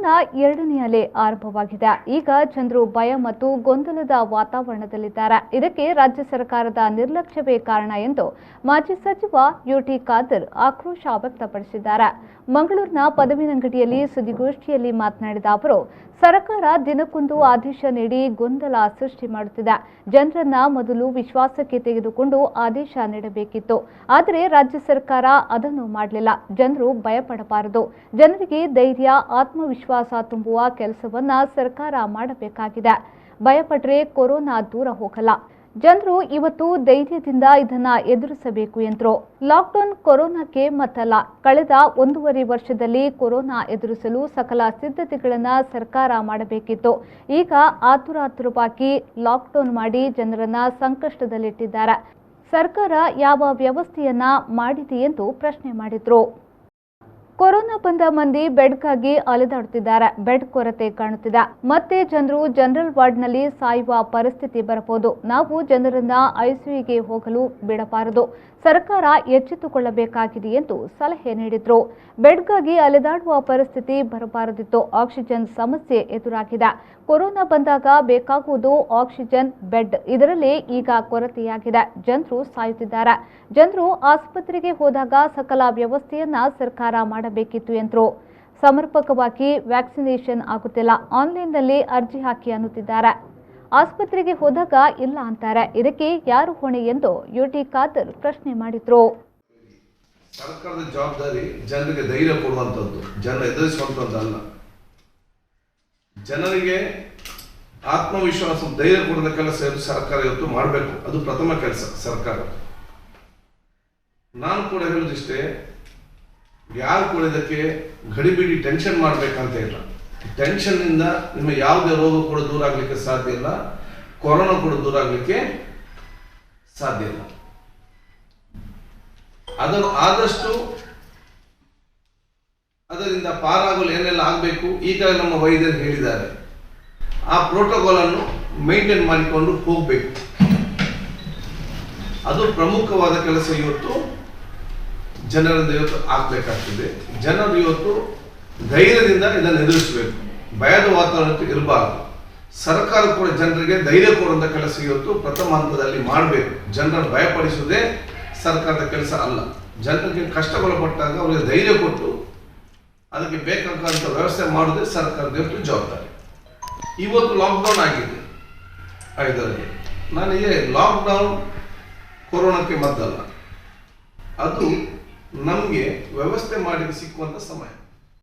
Corona ಎರಡನೇ ಅಲೆ ಆರಂಭವಾಗಿದೆ. ಈಗ ಜನರು ಭಯ ಮತ್ತು ಗೊಂದಲದ ವಾತಾವರಣದಲ್ಲಿದ್ದಾರೆ. ಇದಕ್ಕೆ ರಾಜ್ಯ ಸರ್ಕಾರದ ನಿರ್ಲಕ್ಷ್ಯವೇ ಕಾರಣ ಎಂದು ಮಾಜಿ ಸಚಿವ ಯುಟಿ ಖಾದರ್ ಆಕ್ರೋಶ ವ್ಯಕ್ತಪಡಿಸಿದ್ದಾರೆ. ಮಂಗಳೂರಿನ ಪದವಿನಂಗಡಿಯಲ್ಲಿ ಸುದ್ದಿಗೋಷ್ಠಿಯಲ್ಲಿ ಮಾತನಾಡಿದ ಅವರು, ಸರ್ಕಾರ ದಿನಕ್ಕೊಂದು ಆದೇಶ ನೀಡಿ ಗೊಂದಲ ಸೃಷ್ಟಿ ಮಾಡುತ್ತಿದೆ. ಜನರನ್ನ ಮೊದಲು ವಿಶ್ವಾಸಕ್ಕೆ ತೆಗೆದುಕೊಂಡು ಆದೇಶ ನೀಡಬೇಕಿತ್ತು. ಆದರೆ ರಾಜ್ಯ ಸರ್ಕಾರ ಅದನ್ನು ಮಾಡಲಿಲ್ಲ. ಜನರು ಭಯಪಡಬಾರದು. ಜನರಿಗೆ ಧೈರ್ಯ, ಆತ್ಮವಿಶ್ವಾಸ ತುಂಬುವ ಕೆಲಸವನ್ನ ಸರ್ಕಾರ ಮಾಡಬೇಕಾಗಿದೆ. ಭಯಪಟ್ಟರೆ ಕೊರೋನಾ ದೂರ ಹೋಗಲ್ಲ. ಜನರು ಇವತ್ತು ಧೈರ್ಯದಿಂದ ಇದನ್ನ ಎದುರಿಸಬೇಕು ಎಂದರು. ಲಾಕ್ಡೌನ್ ಕೊರೋನಾಕ್ಕೆ ಮತ್ತಲ್ಲ. ಕಳೆದ 1.5 ವರ್ಷದಲ್ಲಿ ಕೊರೋನಾ ಎದುರಿಸಲು ಸಕಲ ಸಿದ್ಧತೆಗಳನ್ನು ಸರ್ಕಾರ ಮಾಡಬೇಕಿತ್ತು. ಈಗ ಆತುರವಾಗಿ ಲಾಕ್ಡೌನ್ ಮಾಡಿ ಜನರನ್ನ ಸಂಕಷ್ಟದಲ್ಲಿಟ್ಟಿದ್ದಾರೆ. ಸರ್ಕಾರ ಯಾವ ವ್ಯವಸ್ಥೆಯನ್ನ ಮಾಡಿದೆ ಎಂದು ಪ್ರಶ್ನೆ ಮಾಡಿದ್ರು. ಕೊರೋನಾ ಬಂದ ಮಂದಿ ಬೆಡ್ಗಾಗಿ ಅಲೆದಾಡುತ್ತಿದ್ದಾರೆ. ಬೆಡ್ ಕೊರತೆ ಕಾಣುತ್ತಿದೆ. ಮತ್ತೆ ಜನರು ಜನರಲ್ ವಾರ್ಡ್ನಲ್ಲಿ ಸಾಯುವ ಪರಿಸ್ಥಿತಿ ಬರಬಹುದು. ನಾವು ಜನರನ್ನ ಐಸಿಯುಗೆ ಹೋಗಲು ಬಿಡಬಾರದು. ಸರ್ಕಾರ ಎಚ್ಚೆತ್ತುಕೊಳ್ಳಬೇಕಾಗಿದೆ ಎಂದು ಸಲಹೆ ನೀಡಿದ್ರು. ಬೆಡ್ಗಾಗಿ ಅಲೆದಾಡುವ ಪರಿಸ್ಥಿತಿ ಬರಬಾರದಿತ್ತು. ಆಕ್ಸಿಜನ್ ಸಮಸ್ಯೆ ಎದುರಾಗಿದೆ. ಕೊರೋನಾ ಬಂದಾಗ ಬೇಕಾಗುವುದು ಆಕ್ಸಿಜನ್, ಬೆಡ್. ಇದರಲ್ಲಿ ಈಗ ಕೊರತೆಯಾಗಿದೆ. ಜನರು ಸಾಯುತ್ತಿದ್ದಾರೆ. ಜನರು ಆಸ್ಪತ್ರೆಗೆ ಹೋದಾಗ ಸಕಲ ವ್ಯವಸ್ಥೆಯನ್ನ ಸರ್ಕಾರ ಮಾಡಬೇಕಿತ್ತು ಎಂದರು. ಸಮರ್ಪಕವಾಗಿ ವ್ಯಾಕ್ಸಿನೇಷನ್ ಆಗುತ್ತಿಲ್ಲ. ಆನ್ಲೈನ್ನಲ್ಲಿ ಅರ್ಜಿ ಹಾಕಿ ಅನ್ನುತ್ತಿದ್ದಾರೆ. ಆಸ್ಪತ್ರೆಗೆ ಹೋದಾಗ ಇಲ್ಲ ಅಂತಾರೆ. ಇದಕ್ಕೆ ಯಾರು ಹೊಣೆ ಎಂದು ಯುಟಿ ಖಾದರ್ ಪ್ರಶ್ನೆ ಮಾಡಿದ್ರು. ಸರ್ಕಾರದ ಜವಾಬ್ದಾರಿ ಜನರಿಗೆ ಧೈರ್ಯ ಕೊಡುವಂಥದ್ದು, ಜನ ಎದುರಿಸುವಂಥದ್ದಲ್ಲ. ಜನರಿಗೆ ಆತ್ಮವಿಶ್ವಾಸ, ಧೈರ್ಯ ಕೊಡುವ ಕೆಲಸ ಸರ್ಕಾರ ಇವತ್ತು ಮಾಡಬೇಕು. ಅದು ಪ್ರಥಮ ಕೆಲಸ ಸರ್ಕಾರ. ನಾನು ಕೂಡ ಹೇಳುವುದಿಷ್ಟೇ, ಯಾರು ಕೂಡ ಇದಕ್ಕೆ ಗಡಿಬಿಡಿ ಟೆನ್ಷನ್ ಮಾಡಬೇಕಂತ ಇಲ್ಲ. ಟೆನ್ಷನ್ನಿಂದ ನಿಮ್ಮ ಯಾವುದೇ ರೋಗ ಕೂಡ ದೂರ ಆಗಲಿಕ್ಕೆ ಸಾಧ್ಯ ಇಲ್ಲ. ಕೊರೋನಾ ಕೂಡ ದೂರ ಆಗಲಿಕ್ಕೆ ಸಾಧ್ಯ ಇಲ್ಲ. ಅದನ್ನು ಆದಷ್ಟು ಅದರಿಂದ ಪಾರಾಗಲು ಏನೆಲ್ಲ ಆಗಬೇಕು ಈಗ ನಮ್ಮ ವೈದ್ಯರು ಹೇಳಿದ್ದಾರೆ. ಆ ಪ್ರೋಟೋಕಾಲ್ ಅನ್ನು ಮೇಂಟೈನ್ ಮಾಡಿಕೊಂಡು ಹೋಗಬೇಕು. ಅದು ಪ್ರಮುಖವಾದ ಕೆಲಸ ಇವತ್ತು ಜನರಿಂದ ಇವತ್ತು ಆಗಬೇಕಾಗ್ತದೆ. ಜನರು ಇವತ್ತು ಧೈರ್ಯದಿಂದ ಇದನ್ನು ಎದುರಿಸಬೇಕು. ಭಯದ ವಾತಾವರಣ ಇರಬಾರದು. ಸರ್ಕಾರ ಕೂಡ ಜನರಿಗೆ ಧೈರ್ಯ ಕೊಡುವಂಥ ಕೆಲಸ ಇವತ್ತು ಪ್ರಥಮ ಹಂತದಲ್ಲಿ ಮಾಡಬೇಕು. ಜನರನ್ನು ಭಯಪಡಿಸುವುದೇ ಸರ್ಕಾರದ ಕೆಲಸ ಅಲ್ಲ. ಜನರಿಗೆ ಕಷ್ಟಗೊಳಪಟ್ಟಾಗ ಅವರಿಗೆ ಧೈರ್ಯ ಕೊಟ್ಟು ಅದಕ್ಕೆ ಬೇಕಾದಂಥ ವ್ಯವಸ್ಥೆ ಮಾಡೋದೇ ಸರ್ಕಾರದ ಇವತ್ತು ಜವಾಬ್ದಾರಿ. ಇವತ್ತು ಲಾಕ್ಡೌನ್ ಆಗಿದೆ 5ರಲ್ಲಿ. ನನಗೆ ಲಾಕ್ಡೌನ್ ಕೊರೋನಾಕ್ಕೆ ಮದ್ದಲ್ಲ. ಅದು ನಮಗೆ ವ್ಯವಸ್ಥೆ ಮಾಡಿ ಸಿಕ್ಕುವಂಥ ಸಮಯ.